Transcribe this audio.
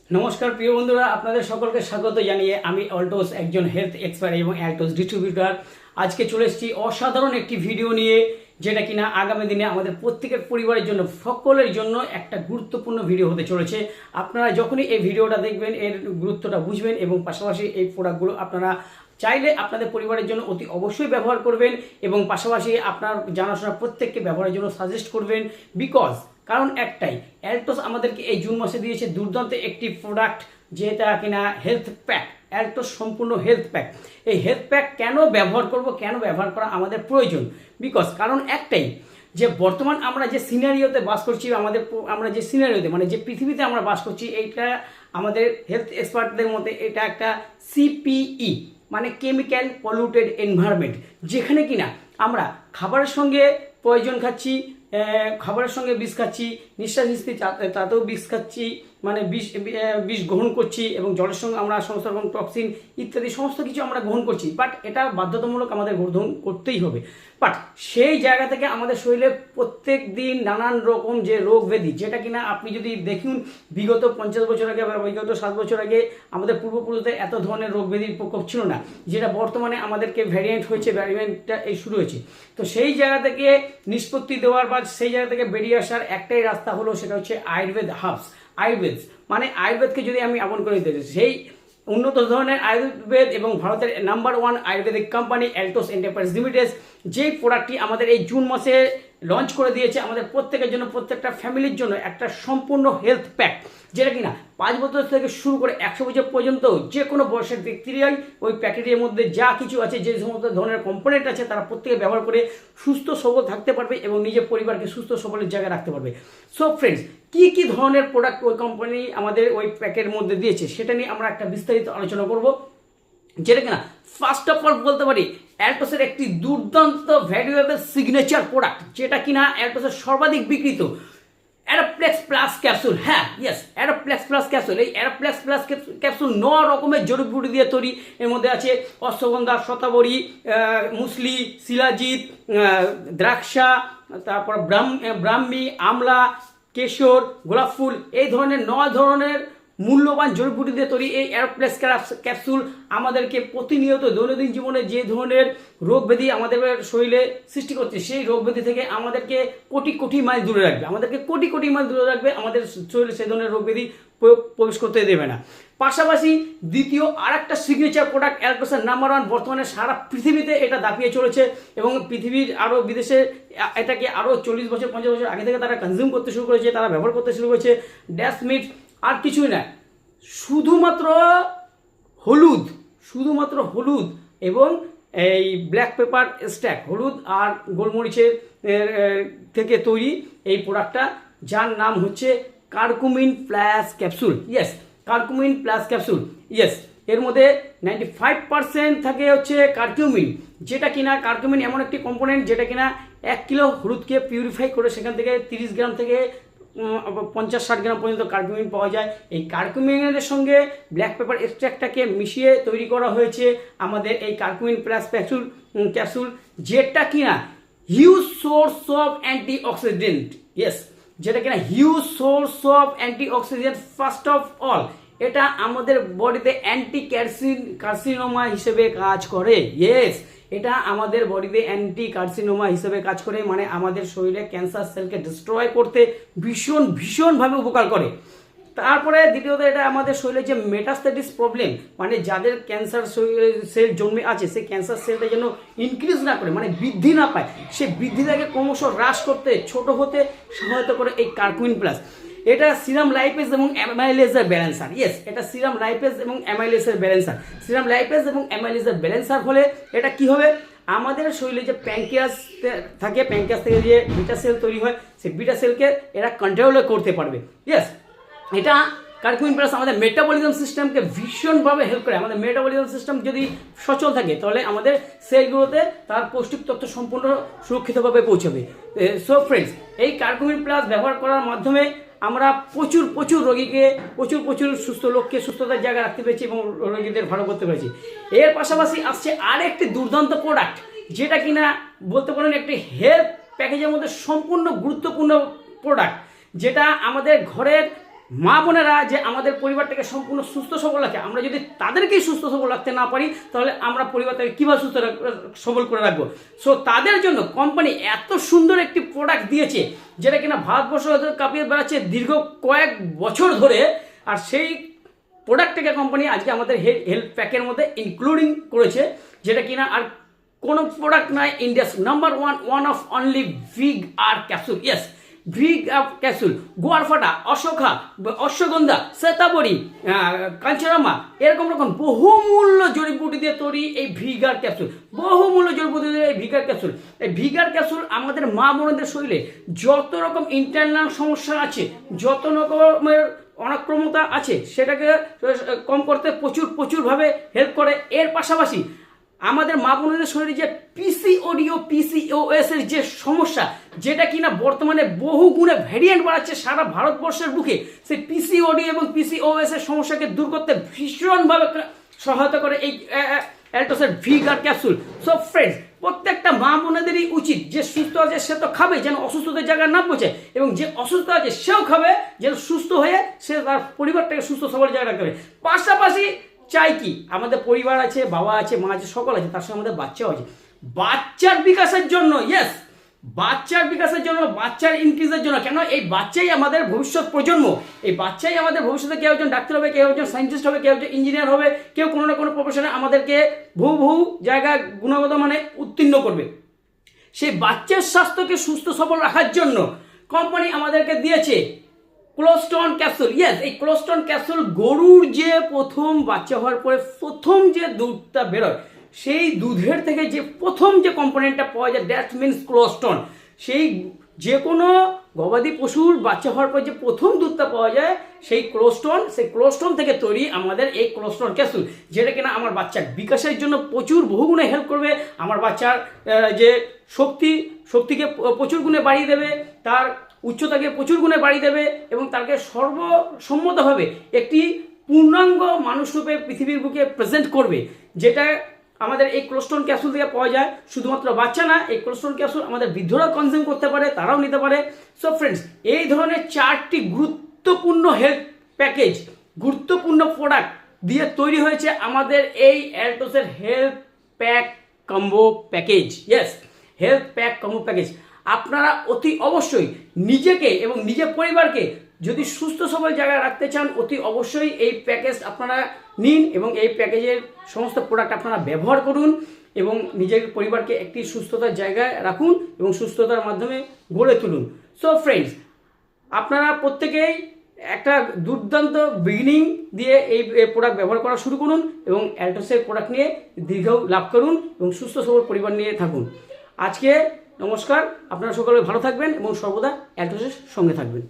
নমস্কার প্রিয় বন্ধুরা, আপনাদের সকলকে স্বাগত জানিয়ে আমি অল্টোস একজন হেলথ এক্সপার্ট এবং অ্যাল্টোস ডিস্ট্রিবিউটর আজকে চলে এসেছি অসাধারণ একটি ভিডিও নিয়ে, যেটা কিনা আগামী দিনে আমাদের প্রত্যেকের পরিবারের জন্য সকলের জন্য একটা গুরুত্বপূর্ণ ভিডিও হতে চলেছে। আপনারা যখনই এই ভিডিওটা দেখবেন এর গুরুত্বটা বুঝবেন এবং পাশাপাশি এই প্রোডাক্টগুলো আপনারা চাইলে আপনাদের পরিবারের জন্য অতি অবশ্যই ব্যবহার করবেন এবং পাশাপাশি আপনার জানাশোনা প্রত্যেককে ব্যবহারের জন্য সাজেস্ট করবেন। কারণ একটাই, অ্যাল্টোস আমাদেরকে এই জুন মাসে দিয়েছে দুর্দান্ত একটি প্রোডাক্ট, যেটা কিনা হেলথ প্যাক, অ্যাল্টোস সম্পূর্ণ হেলথ প্যাক। এই হেলথ প্যাক কেন ব্যবহার করব, কেন ব্যবহার করা আমাদের প্রয়োজন? কারণ একটাই, যে বর্তমান আমরা যে সিনারিওতে বাস করছি, আমরা যে সিনারিওতে মানে যে পৃথিবীতে আমরা বাস করছি, এইটা আমাদের হেলথ এক্সপার্টদের মতে এটা একটা সিপিই মানে কেমিক্যাল পলিউটেড এনভায়রনমেন্ট, যেখানে কিনা আমরা খাবারের সঙ্গে পয়জন খাচ্ছি, খাবারের সঙ্গে বিষ খাচ্ছি, নিঃশ্বাস নিচ্ছি তাতেও বিষ খাচ্ছি, মানে বিষ গ্রহণ করছি এবং জলের সঙ্গে আমরা সমস্ত রকম টক্সিন ইত্যাদি সমস্ত কিছু আমরা গ্রহণ করছি। বাট এটা বাধ্যতামূলক আমাদের গ্রহণ করতেই হবে। বাট সেই জায়গা থেকে আমাদের শরীরে প্রত্যেক দিন নানান রকম যে রোগ ব্যাধি, যেটা কিনা আপনি যদি দেখুন বিগত 50 বছর আগে বা বিগত 7 বছর আগে আমাদের পূর্বপুরুষদের এত ধরনের রোগ ব্যাধির প্রকোপ ছিল না, যেটা বর্তমানে আমাদেরকে ভ্যারিয়েন্ট হয়েছে, ভ্যারিয়েন্টটা এই শুরু হয়েছে। তো সেই জায়গা থেকে নিষ্পত্তি দেওয়ার বা সেই জায়গা থেকে বেরিয়ে আসার একটাই রাস্তা হলো, সেটা হচ্ছে আয়ুর্বেদ হার্বস। মানে আয়ুর্বেদকে যদি আমি আপন করে দিতে, সেই উন্নত ধরনের আয়ুর্বেদ এবং ভারতের number 1 Ayurvedic company Altos enterprise limited যেই প্রোডাক্টটি আমাদের এই জুন মাসে লঞ্চ করে দিয়েছে আমাদের প্রত্যেকের জন্য, প্রত্যেকটা ফ্যামিলির জন্য একটা সম্পূর্ণ হেলথ প্যাক, যেটা কিনা 5 বছর থেকে শুরু করে 100 বছর পর্যন্ত যে কোনো বয়সের ব্যক্তিরাই ওই প্যাকেটের মধ্যে যা কিছু আছে, যে সমস্ত ধরনের কম্পোনেন্ট আছে, তারা প্রত্যেকে ব্যবহার করে সুস্থ সবল থাকতে পারবে এবং নিজের পরিবারকে সুস্থ সবলের জায়গায় রাখতে পারবে। সো ফ্রেন্ডস, কি ধরনের প্রোডাক্ট ওই কোম্পানি আমাদের ওই প্যাকের মধ্যে দিয়েছে সেটা নিয়ে আমরা একটা বিস্তারিত আলোচনা করব, যেটা কিনা ফার্স্ট অফ অল বলতে পারি অ্যাল্টোসের একটি দুর্দান্ত ভ্যালুয়েবল সিগনেচার প্রোডাক্ট, যেটা কিনা অ্যাল্টোসের সর্বাধিক বিক্রিত অ্যারোপ্লেক্স প্লাস ক্যাপসুল। হ্যাঁ, ইয়েস, অ্যারোপ্লেক্স প্লাস ক্যাপসুল। এই অ্যারোপ্লেক্স প্লাস ক্যাপসুল 9 রকমের জড়িবুটি দিয়ে তৈরি। এর মধ্যে আছে অশ্বগন্ধা, শতাবরী, মুসলি, শিলাজিৎ, দ্রাক্ষা, তারপর ব্রাহ্মী, আমলা, কেশর, গোলাপ ফুল, এই ধরনের 9 ধরনের মূল্যবান জড়িবুটি দিয়ে তৈরি এই অ্যারোপ্লেক্স ক্যাপসুল আমাদেরকে প্রতিনিয়ত দৈনন্দিন জীবনে যে ধরনের রোগ ব্যাধি আমাদের শরীরে সৃষ্টি করছে, সেই রোগ ব্যাধি থেকে আমাদেরকে কোটি মাইল দূরে রাখবে, আমাদের শরীরে সেই ধরনের রোগ ব্যাধি প্রবেশ করতে দেবে না। পাশাপাশি দ্বিতীয় আরেকটা সিগনেচার প্রোডাক্ট অ্যাল্টোসের নাম্বার 1, বর্তমানে সারা পৃথিবীতে এটা দাপিয়ে চলেছে এবং পৃথিবীর আরও বিদেশে এটাকে আরও 40 বছর 50 বছর আগে থেকে তারা কনজিউম করতে শুরু করেছে, তারা ব্যবহার করতে শুরু করেছে। ড্যাশ মিট আর কিছুই না, শুধুমাত্র হলুদ এবং এই ব্ল্যাক পেপার স্ট্যাক, হলুদ আর গোলমরিচের থেকে তৈরি এই প্রোডাক্টটা, যার নাম হচ্ছে curcumin plus capsule. Curcumin plus capsule, এর মধ্যে 95% থাকে হচ্ছে কারকিউমিন, যেটা কিনা কারকিউমিন এমন একটি কম্পোনেন্ট যেটা কিনা 1 কিলো হলুদকে পিউরিফাই করে সেখান থেকে 30 গ্রাম থেকে 50-60 গ্রাম পর্যন্ত কারকুমিন পাওয়া যায়। এই কারকুমিনের সঙ্গে ব্ল্যাক পেপার এক্সট্র্যাক্টটাকে মিশিয়ে তৈরি করা হয়েছে আমাদের এই কারকুমিন প্লাস ক্যাপসুল, যেটা কিনা হিউজ সোর্স অফ অ্যান্টিঅক্সিডেন্ট। যেটা কিনা huge source of antioxidant. First of all, এটা আমাদের বডিতে কার্সিনোমা হিসেবে কাজ করে। এটা আমাদের বডিতে কার্সিনোমা হিসেবে কাজ করে, মানে আমাদের শরীরে ক্যান্সার সেলকে ডিস্ট্রয় করতে ভীষণভাবে উপকার করে। তারপরে দ্বিতীয়ত, এটা আমাদের শরীরে যে মেটাস্ট্যাটিস প্রবলেম, মানে যাদের ক্যান্সার সেল জন্মে আছে, সেই ক্যান্সার সেলটা যেন ইনক্রিজ না করে, মানে বৃদ্ধি না পায়, সে বৃদ্ধিটাকে ক্রমশ হ্রাস করতে, ছোট হতে সহায়তা করে এই কারকুমিন প্লাস। এটা সিরাম লাইপেজ এবং অ্যামাইলেজের ব্যালেন্সার। এটা সিরাম লাইপেজ এবং অ্যামাইলেজের ব্যালেন্সার হলে এটা কি হবে, আমাদের শরীরে যে প্যাঙ্কিয়াস থাকে, প্যাঙ্কিয়াস থেকে যে বিটা সেল তৈরি হয়, সেই বিটা সেলকে এরা কন্ট্রোল করতে পারবে। এটা কারকুমিন প্লাস আমাদের মেটাবলিজম সিস্টেমকে ভীষণভাবে হেল্প করে। আমাদের মেটাবলিজম সিস্টেম যদি সচল থাকে, তাহলে আমাদের সেলগুলোতে তার পৌষ্টিক তথ্য সম্পূর্ণ সুরক্ষিতভাবে পৌঁছবে। সো ফ্রেন্ডস, এই কারকুমিন প্লাস ব্যবহার করার মাধ্যমে আমরা প্রচুর রোগীকে, প্রচুর সুস্থ লোককে সুস্থতার জায়গায় রাখতে পেরেছি এবং রোগীদের ভালো করতে পেরেছি। এর পাশাপাশি আসছে আরেকটি দুর্দান্ত প্রোডাক্ট, যেটা কিনা বলতে পারেন একটি হেলথ প্যাকেজের মধ্যে সম্পূর্ণ গুরুত্বপূর্ণ প্রোডাক্ট, যেটা আমাদের ঘরের মা বোনেরা যে আমাদের পরিবারটাকে সম্পূর্ণ সুস্থ সবল রাখে, আমরা যদি তাদেরকেই সুস্থ সবল রাখতে না পারি তাহলে আমরা পরিবারটাকে কীভাবে সুস্থ সবল করে রাখবো। সো তাদের জন্য কোম্পানি এত সুন্দর একটি প্রোডাক্ট দিয়েছে যেটা কিনা ভারতবর্ষ কাঁপিয়ে বেড়াচ্ছে দীর্ঘ কয়েক বছর ধরে, আর সেই প্রোডাক্টটাকে কোম্পানি আজকে আমাদের হেলথ প্যাকের মধ্যে ইনক্লুডিং করেছে, যেটা কিনা আর কোনো প্রোডাক্ট নয়, India's number one of only Vig R capsule. Yes, Vig R capsule, গোয়ারফাটা, অশোকা, অশ্বগন্ধা, শ্বেতাবরী, কাঞ্চরামা, এরকম রকম বহুমূল্য জড়িবুটি দিয়ে তৈরি এই ভিগার ক্যাপসুল, বহুমূল্য জড়িবুটি দিয়ে এই ভিগার ক্যাপসুল। এই ভিগার ক্যাপসুল আমাদের মা বোনদের শরীরে যত রকম ইন্টারনাল সমস্যা আছে, যত রকমের অনাক্রমতা আছে, সেটাকে কম করতে প্রচুরভাবে হেল্প করে। এর পাশাপাশি আমাদের মা বোনদের শরীরে যে পিসিওডি ও পিসিওএস এর যে সমস্যা, যেটা কিনা বর্তমানে বহু গুণে ভ্যারিয়েন্ট বাড়াচ্ছে সারা ভারতবর্ষের বুকে, সেই পিসিওডি এবং পিসিওএস এর সমস্যাকে দূর করতে ভীষণভাবে সহায়তা করে এই অ্যালটোসের ভিগার ক্যাপসুল। সো ফ্রেন্ডস, প্রত্যেকটা মা বোনেদেরই উচিত, যে সুস্থ আছে সে তো খাবে যেন অসুস্থতার জায়গায় না পৌঁছে, এবং যে অসুস্থ আছে সেও খাবে যেন সুস্থ হয়ে সে তার পরিবারটাকে সুস্থ সবল জায়গায় রাখতে পারে। পাশাপাশি চাই কি, আমাদের পরিবার আছে, বাবা আছে, মা আছে, সকল আছে, তার সঙ্গে আমাদের বাচ্চাও আছে। বাচ্চার বিকাশের জন্য, ইয়েস, বাচ্চার বিকাশের জন্য, বাচ্চার ইনক্রিজের জন্য, কেন এই বাচ্চাই আমাদের ভবিষ্যৎ প্রজন্ম, এই বাচ্চাই আমাদের ভবিষ্যতে কেউ একজন ডাক্তার হবে, কেউ একজন সায়েন্টিস্ট হবে, কেউ একজন ইঞ্জিনিয়ার হবে, কেউ কোনো না কোনো প্রফেশনে আমাদেরকে বহু জায়গায় গুণগত মানে উত্তীর্ণ করবে। সেই বাচ্চার স্বাস্থ্যকে সুস্থ সবল রাখার জন্য কোম্পানি আমাদেরকে দিয়েছে কোলোস্টন ক্যাপসুল। ইয়েস, এই কোলোস্টন ক্যাপসুল গরুর যে প্রথম বাচ্চা হওয়ার পরে প্রথম যে দুধটা বেরোয়, সেই দুধের থেকে যে প্রথম যে কম্পোনেন্টটা পাওয়া যায়, দ্যাট মিনস কোলোস্টন। সেই যে কোনো গবাদি পশুর বাচ্চা হওয়ার পর যে প্রথম দুধটা পাওয়া যায়, সেই কোলোস্টন থেকে তৈরি আমাদের এই কোলোস্টন ক্যাপসুল, যেটা কিনা আমার বাচ্চার বিকাশের জন্য বহুগুণে হেল্প করবে। আমার বাচ্চার যে শক্তিকে প্রচুর গুণে বাড়িয়ে দেবে, তার উচ্চতাকে প্রচুর গুণে বাড়িয়ে দেবে, এবং তাকে সর্বসম্মতভাবে একটি পূর্ণাঙ্গ মানুষরূপে পৃথিবীর বুকে প্রেজেন্ট করবে, যেটা আমাদের এই কোলোস্টন ক্যাপসুল থেকে পাওয়া যায়। শুধুমাত্র বাচ্চা না, এই কোলোস্টন ক্যাপসুল আমাদের বৃদ্ধরা কনজিউম করতে পারে, তারাও নিতে পারে। সো ফ্রেন্ডস, এই ধরনের 4টি গুরুত্বপূর্ণ হেলথ প্যাকেজ, গুরুত্বপূর্ণ প্রোডাক্ট দিয়ে তৈরি হয়েছে আমাদের এই অ্যালটোসের health pack combo package. Yes, health pack combo package. আপনারা অতি অবশ্যই নিজেকে এবং নিজের পরিবারকে যদি সুস্থ সবল জায়গায় রাখতে চান, অতি অবশ্যই এই প্যাকেজ আপনারা নিন এবং এই প্যাকেজের সমস্ত প্রোডাক্ট আপনারা ব্যবহার করুন এবং নিজের পরিবারকে একটি সুস্থতার জায়গায় রাখুন এবং সুস্থতার মাধ্যমে গড়ে তুলুন। সো ফ্রেন্ডস, আপনারা প্রত্যেকেই একটা দুর্দান্ত বিগিনিং দিয়ে এই প্রোডাক্ট ব্যবহার করা শুরু করুন এবং অ্যালটোসের প্রোডাক্ট নিয়ে দীর্ঘ লাভ করুন এবং সুস্থ সবল পরিবার নিয়ে থাকুন। আজকে নমস্কার, আপনারা সকলে ভালো থাকবেন এবং সর্বদা অ্যালটোসের সঙ্গে থাকবেন।